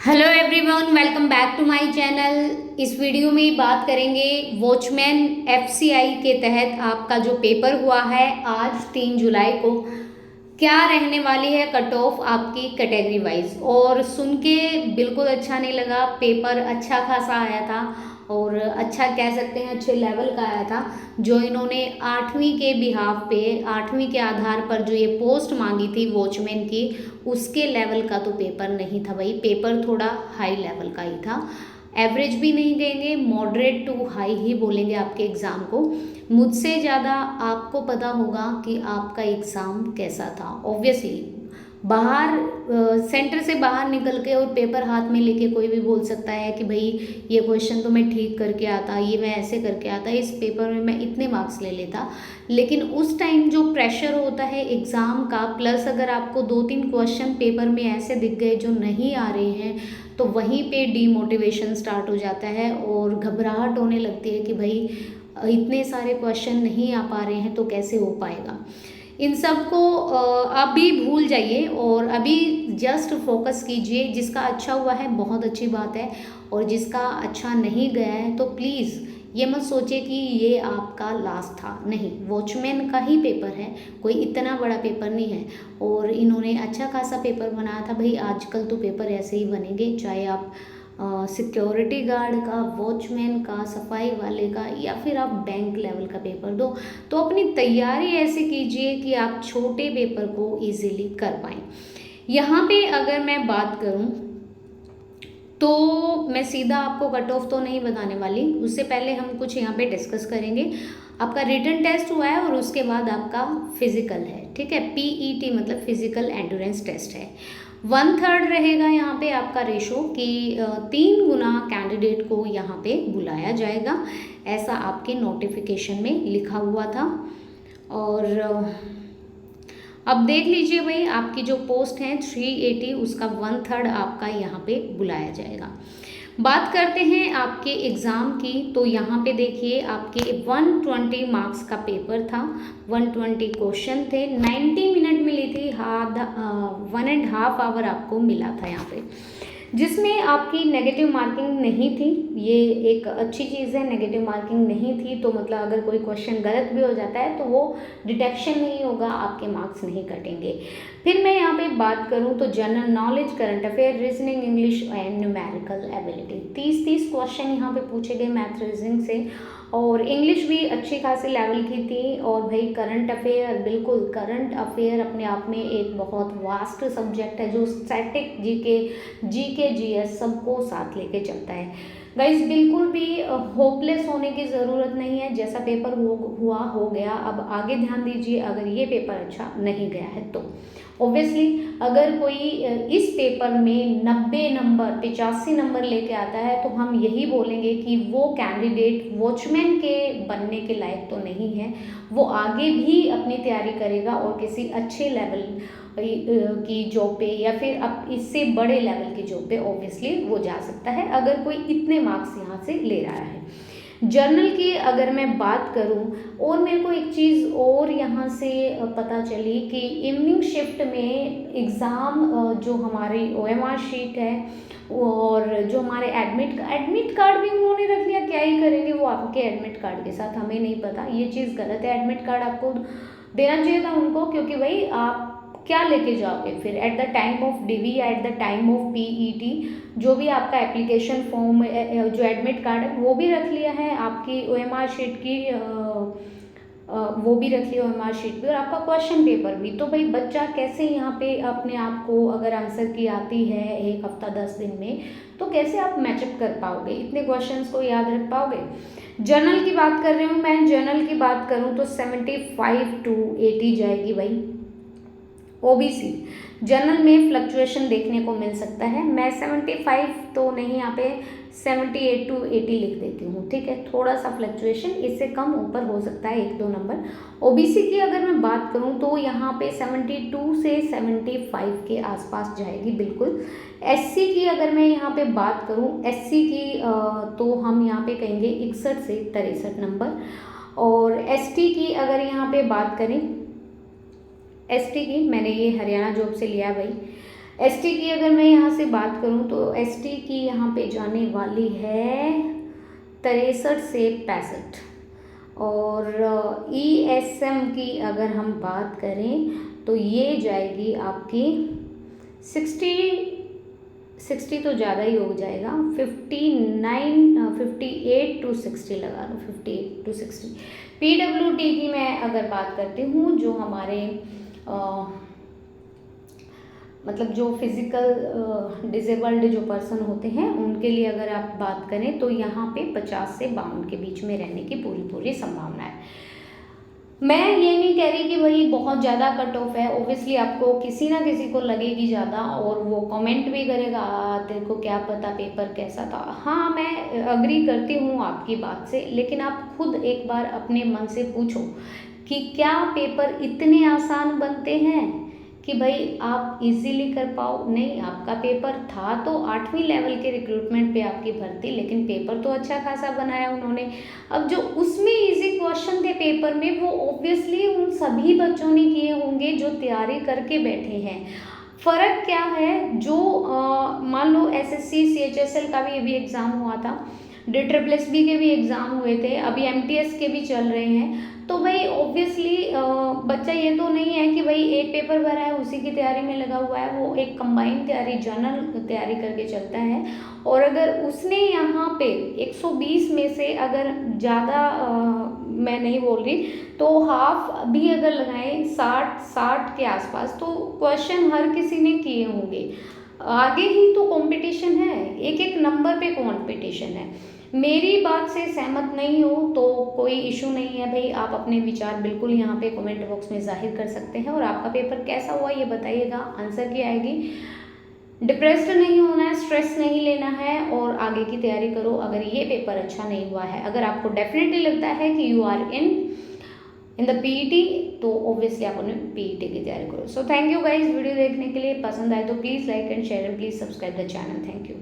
Hello everyone, welcome back to my channel. इस video में बात करेंगे वॉचमैन एफसीआई के तहत आपका जो पेपर हुआ है आज 3 जुलाई को, क्या रहने वाली है कट ऑफ आपकी कैटेगरी वाइज। और सुन के बिल्कुल अच्छा नहीं लगा। पेपर अच्छा खासा आया था और अच्छा कह सकते हैं अच्छे लेवल का आया था। जो इन्होंने 8वीं के बिहाफ पे 8वीं के आधार पर जो ये पोस्ट मांगी थी वॉचमैन की, उसके लेवल का तो पेपर नहीं था भाई। पेपर थोड़ा हाई लेवल का ही था। एवरेज भी नहीं कहेंगे, मॉडरेट टू हाई ही बोलेंगे आपके एग्ज़ाम को। मुझसे ज़्यादा आपको पता होगा कि आपका एग्ज़ाम कैसा था। ऑब्वियसली बाहर सेंटर से बाहर निकल के और पेपर हाथ में लेके कोई भी बोल सकता है कि भाई ये क्वेश्चन तो मैं ठीक करके आता, ये मैं ऐसे करके आता, इस पेपर में मैं इतने मार्क्स ले लेता। लेकिन उस टाइम जो प्रेशर होता है एग्ज़ाम का, प्लस अगर आपको 2-3 क्वेश्चन पेपर में ऐसे दिख गए जो नहीं आ रहे हैं, तो वहीं पे डीमोटिवेशन स्टार्ट हो जाता है और घबराहट होने लगती है कि भाई इतने सारे क्वेश्चन नहीं आ पा रहे हैं तो कैसे हो पाएगा। इन सब को अभी भूल जाइए और अभी जस्ट फोकस कीजिए। जिसका अच्छा हुआ है बहुत अच्छी बात है, और जिसका अच्छा नहीं गया है तो प्लीज़ ये मत सोचिए कि ये आपका लास्ट था। नहीं, वॉचमैन का ही पेपर है, कोई इतना बड़ा पेपर नहीं है। और इन्होंने अच्छा खासा पेपर बनाया था भाई। आजकल तो पेपर ऐसे ही बनेंगे, चाहे आप सिक्योरिटी गार्ड का, वॉचमैन का, सफाई वाले का, या फिर आप बैंक लेवल का पेपर दो। तो अपनी तैयारी ऐसे कीजिए कि आप छोटे पेपर को इजीली कर पाएँ। यहाँ पे अगर मैं बात करूँ तो मैं सीधा आपको कट ऑफ तो नहीं बताने वाली, उससे पहले हम कुछ यहाँ पे डिस्कस करेंगे। आपका रिटन टेस्ट हुआ है और उसके बाद आपका फिजिकल है, ठीक है। पीईटी मतलब फिजिकल एंड्योरेंस टेस्ट है। 1/3 रहेगा यहाँ पे आपका रेशो कि 3 गुना कैंडिडेट को यहाँ पे बुलाया जाएगा, ऐसा आपके नोटिफिकेशन में लिखा हुआ था। और अब देख लीजिए भाई, आपकी जो पोस्ट है 380, उसका 1/3 आपका यहाँ पे बुलाया जाएगा। बात करते हैं आपके एग्ज़ाम की, तो यहाँ पे देखिए आपके 120 मार्क्स का पेपर था, 120 क्वेश्चन थे, 90 मिनट मिली थी, 1.5 आवर आपको मिला था यहाँ पे, जिसमें आपकी नेगेटिव मार्किंग नहीं थी। ये एक अच्छी चीज़ है, नेगेटिव मार्किंग नहीं थी तो मतलब अगर कोई क्वेश्चन गलत भी हो जाता है तो वो डिटेक्शन नहीं होगा, आपके मार्क्स नहीं कटेंगे। फिर मैं यहाँ पे बात करूँ तो general knowledge, current affair, reasoning, English and numerical ability, 30 question यहाँ पे पूछे गए मैथ रीजनिंग से। और इंग्लिश भी अच्छी खासी लेवल की थी। और भाई करंट अफेयर, बिल्कुल करंट अफेयर अपने आप में एक बहुत वास्ट सब्जेक्ट है जो स्टैटिक, जीके जीएस सबको साथ लेके चलता है। गाइस बिल्कुल भी होपलेस होने की ज़रूरत नहीं है। जैसा पेपर हुआ हो गया, अब आगे ध्यान दीजिए। अगर ये पेपर अच्छा नहीं गया है तो ऑब्वियसली अगर कोई इस पेपर में 90 नंबर, 85 नंबर लेके आता है तो हम यही बोलेंगे कि वो कैंडिडेट वॉचमैन के बनने के लायक तो नहीं है। वो आगे भी अपनी तैयारी करेगा और किसी अच्छे लेवल की जॉब पे या फिर अब इससे बड़े लेवल की जॉब पे ऑब्वियसली वो जा सकता है, अगर कोई इतने मार्क्स यहाँ से ले रहा है। जर्नल की अगर मैं बात करूं, और मेरे को एक चीज़ और यहाँ से पता चली कि इवनिंग शिफ्ट में एग्ज़ाम जो हमारी ओएमआर शीट है और जो हमारे एडमिट कार्ड भी उन्होंने रख लिया। क्या ही करेंगे वो आपके एडमिट कार्ड के साथ, हमें नहीं पता। ये चीज़ गलत है, एडमिट कार्ड आपको देना चाहिए था उनको, क्योंकि भाई आप क्या लेके जाओगे फिर at the time of DV या at the time of PET. जो भी आपका एप्लीकेशन फॉर्म, जो एडमिट कार्ड है वो भी रख लिया है, आपकी ओएमआर शीट की वो भी रख लिया ओएमआर शीट भी, और आपका क्वेश्चन पेपर भी। तो भाई बच्चा कैसे यहाँ पे अपने आप को, अगर आंसर की आती है 1 हफ्ता 10 दिन में, तो कैसे आप मैचअप कर पाओगे, इतने क्वेश्चंस को याद रख पाओगे। जर्नल की बात कर रही हूँ मैं। जर्नल की बात करूँ तो 75 to 80 जाएगी भाई। ओबीसी जनरल में फ्लक्चुएशन देखने को मिल सकता है। मैं 75 तो नहीं, यहाँ पे 78 to 80 लिख देती हूँ, ठीक है। थोड़ा सा फ्लक्चुएशन, इससे कम ऊपर हो सकता है 1-2 नंबर। ओबीसी की अगर मैं बात करूँ तो यहाँ पे 72 से 75 के आसपास जाएगी बिल्कुल। एससी की अगर मैं यहाँ पे बात करूँ, एससी की तो हम यहाँ पे कहेंगे 61 से 63 नंबर। और एसटी की अगर यहाँ पे बात करें, एसटी की मैंने ये हरियाणा जॉब से लिया भाई, एसटी की अगर मैं यहाँ से बात करूँ तो एसटी की यहाँ पे जाने वाली है 63 से 65। और ईएसएम की अगर हम बात करें तो ये जाएगी आपकी 60 तो ज़्यादा ही हो जाएगा, 58 टू 60 लगा लो, 58 टू 60। पीडब्ल्यूडी की मैं अगर बात करती हूँ, जो हमारे मतलब जो फिज़िकल डिसेबल्ड जो पर्सन होते हैं उनके लिए अगर आप बात करें तो यहाँ पे 50 से 52 के बीच में रहने की पूरी संभावना है। मैं ये नहीं कह रही कि भाई बहुत ज़्यादा कट ऑफ है, ओब्वियसली आपको किसी ना किसी को लगेगी ज़्यादा और वो कमेंट भी करेगा तेरे को क्या पता पेपर कैसा था। हाँ, मैं अग्री करती हूँ आपकी बात से, लेकिन आप खुद एक बार अपने मन से पूछो कि क्या पेपर इतने आसान बनते हैं कि भाई आप इजीली कर पाओ। नहीं, आपका पेपर था तो 8वीं लेवल के रिक्रूटमेंट पे आपकी भर्ती, लेकिन पेपर तो अच्छा खासा बनाया उन्होंने। अब जो उसमें इजी क्वेश्चन थे पेपर में, वो ऑब्वियसली उन सभी बच्चों ने किए होंगे जो तैयारी करके बैठे हैं। फ़र्क क्या है, जो मान लो एसएससी सीएचएसएल का भी अभी एग्ज़ाम हुआ था, DSSB के भी एग्ज़ाम हुए थे, अभी MTS के भी चल रहे हैं, तो भाई ऑब्वियसली बच्चा ये तो नहीं है कि भाई एक पेपर भरा है उसी की तैयारी में लगा हुआ है, वो एक कंबाइंड तैयारी, जनरल तैयारी करके चलता है। और अगर उसने यहाँ पे 120 में से अगर ज़्यादा मैं नहीं बोल रही तो हाफ भी अगर लगाएं 60 के आसपास, तो क्वेश्चन हर किसी ने किए होंगे। आगे ही तो कंपटीशन है, एक एक नंबर पे कंपटीशन है। मेरी बात से सहमत नहीं हो तो कोई इशू नहीं है भाई, आप अपने विचार बिल्कुल यहाँ पे कमेंट बॉक्स में जाहिर कर सकते हैं। और आपका पेपर कैसा हुआ ये बताइएगा, आंसर की आएगी। डिप्रेस्ड नहीं होना है, स्ट्रेस नहीं लेना है और आगे की तैयारी करो। अगर ये पेपर अच्छा नहीं हुआ है, अगर आपको डेफिनेटली लगता है कि you are in the PET, तो ऑब्वियसली आप उन्हें पीईटी की तैयारी करो। So thank you guys, video देखने के लिए। पसंद आए तो please like and share and please subscribe the channel. Thank you.